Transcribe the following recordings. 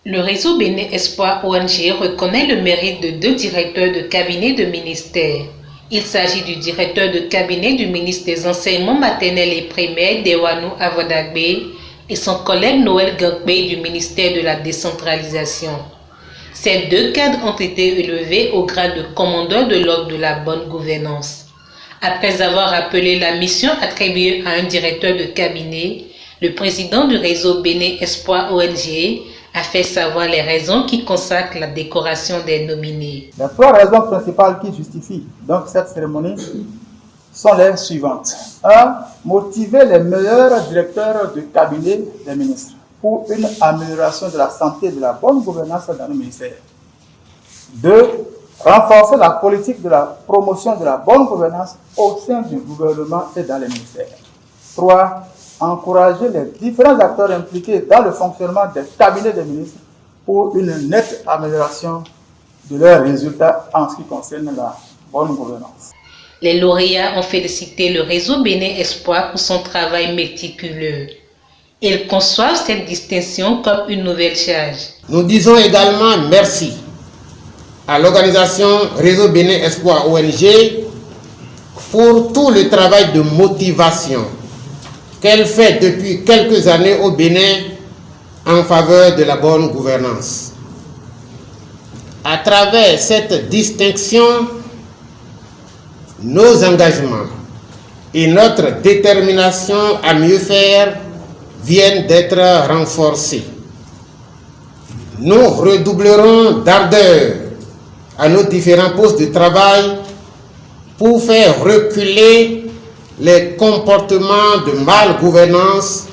Le réseau Bénin Espoir ONG reconnaît le mérite de 2 directeurs de cabinet de ministère. Il s'agit du directeur de cabinet du ministre des Enseignements maternels et primaires, Dewanou Avodagbe, et son collègue Noël Gangbe du ministère de la décentralisation. Ces 2 cadres ont été élevés au grade de commandeur de l'ordre de la bonne gouvernance. Après avoir rappelé la mission attribuée à un directeur de cabinet, le président du réseau Bénin Espoir ONG a fait savoir les raisons qui consacrent la décoration des nominés. Les 3 raisons principales qui justifient donc cette cérémonie sont les suivantes. 1. Motiver les meilleurs directeurs de cabinet des ministres pour une amélioration de la santé et de la bonne gouvernance dans le ministère. 2. Renforcer la politique de la promotion de la bonne gouvernance au sein du gouvernement et dans les ministères. 3. Encourager les différents acteurs impliqués dans le fonctionnement des cabinets des ministres pour une nette amélioration de leurs résultats en ce qui concerne la bonne gouvernance. Les lauréats ont félicité le réseau Bénin Espoir pour son travail méticuleux. Ils conçoivent cette distinction comme une nouvelle charge. Nous disons également merci à l'organisation Réseau Bénin Espoir ONG pour tout le travail de motivation qu'elle fait depuis quelques années au Bénin en faveur de la bonne gouvernance. À travers cette distinction, nos engagements et notre détermination à mieux faire viennent d'être renforcés. Nous redoublerons d'ardeur à nos différents postes de travail pour faire reculer les comportements de malgouvernance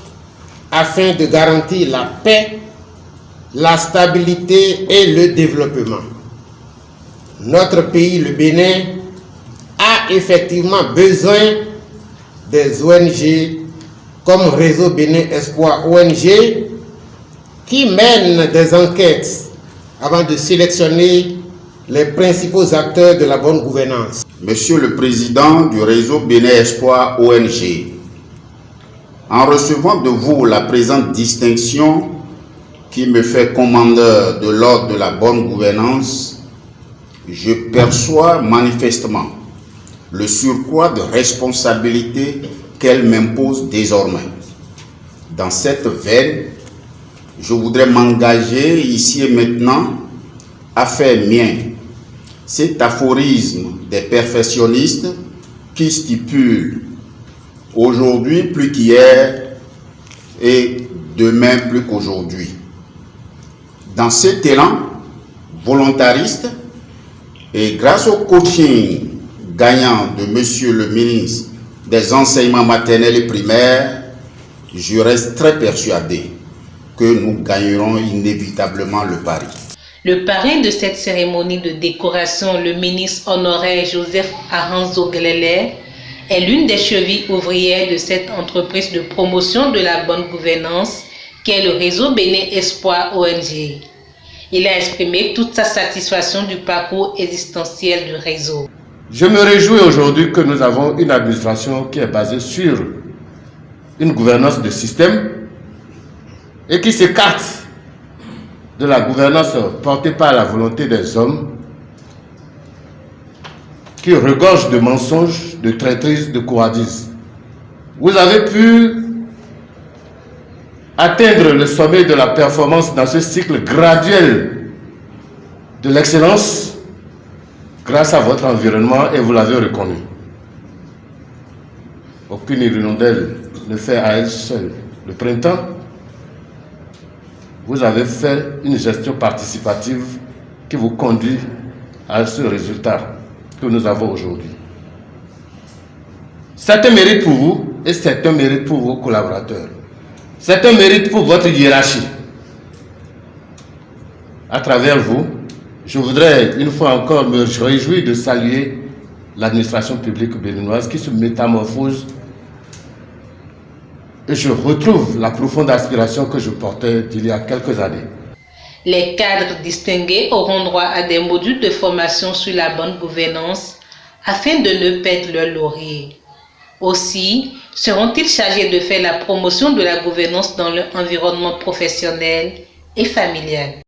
afin de garantir la paix, la stabilité et le développement. Notre pays, le Bénin, a effectivement besoin des ONG comme Réseau Bénin Espoir ONG qui mènent des enquêtes avant de sélectionner les principaux acteurs de la bonne gouvernance. Monsieur le Président du réseau Bénin Espoir ONG, en recevant de vous la présente distinction qui me fait commandeur de l'ordre de la bonne gouvernance, je perçois manifestement le surcroît de responsabilité qu'elle m'impose désormais. Dans cette veine, je voudrais m'engager ici et maintenant à faire mien cet aphorisme des perfectionnistes qui stipule aujourd'hui plus qu'hier et demain plus qu'aujourd'hui. Dans cet élan volontariste et grâce au coaching gagnant de Monsieur le ministre des Enseignements maternels et primaires, je reste très persuadé que nous gagnerons inévitablement le pari. Le parrain de cette cérémonie de décoration, le ministre honoraire Joseph Aranzo Glele, est l'une des chevilles ouvrières de cette entreprise de promotion de la bonne gouvernance qu'est le réseau Bénin Espoir ONG. Il a exprimé toute sa satisfaction du parcours existentiel du réseau. Je me réjouis aujourd'hui que nous avons une administration qui est basée sur une gouvernance de système et qui s'écarte de la gouvernance portée par la volonté des hommes qui regorge de mensonges, de traîtrise, de couardise. Vous avez pu atteindre le sommet de la performance dans ce cycle graduel de l'excellence grâce à votre environnement et vous l'avez reconnu. Aucune hirondelle ne fait à elle seule le printemps. Vous avez fait une gestion participative qui vous conduit à ce résultat que nous avons aujourd'hui. C'est un mérite pour vous et c'est un mérite pour vos collaborateurs. C'est un mérite pour votre hiérarchie. À travers vous, je voudrais une fois encore me réjouir de saluer l'administration publique béninoise qui se métamorphose et je retrouve la profonde aspiration que je portais d'il y a quelques années. Les cadres distingués auront droit à des modules de formation sur la bonne gouvernance afin de ne perdre leur laurier. Aussi, seront-ils chargés de faire la promotion de la gouvernance dans leur environnement professionnel et familiale.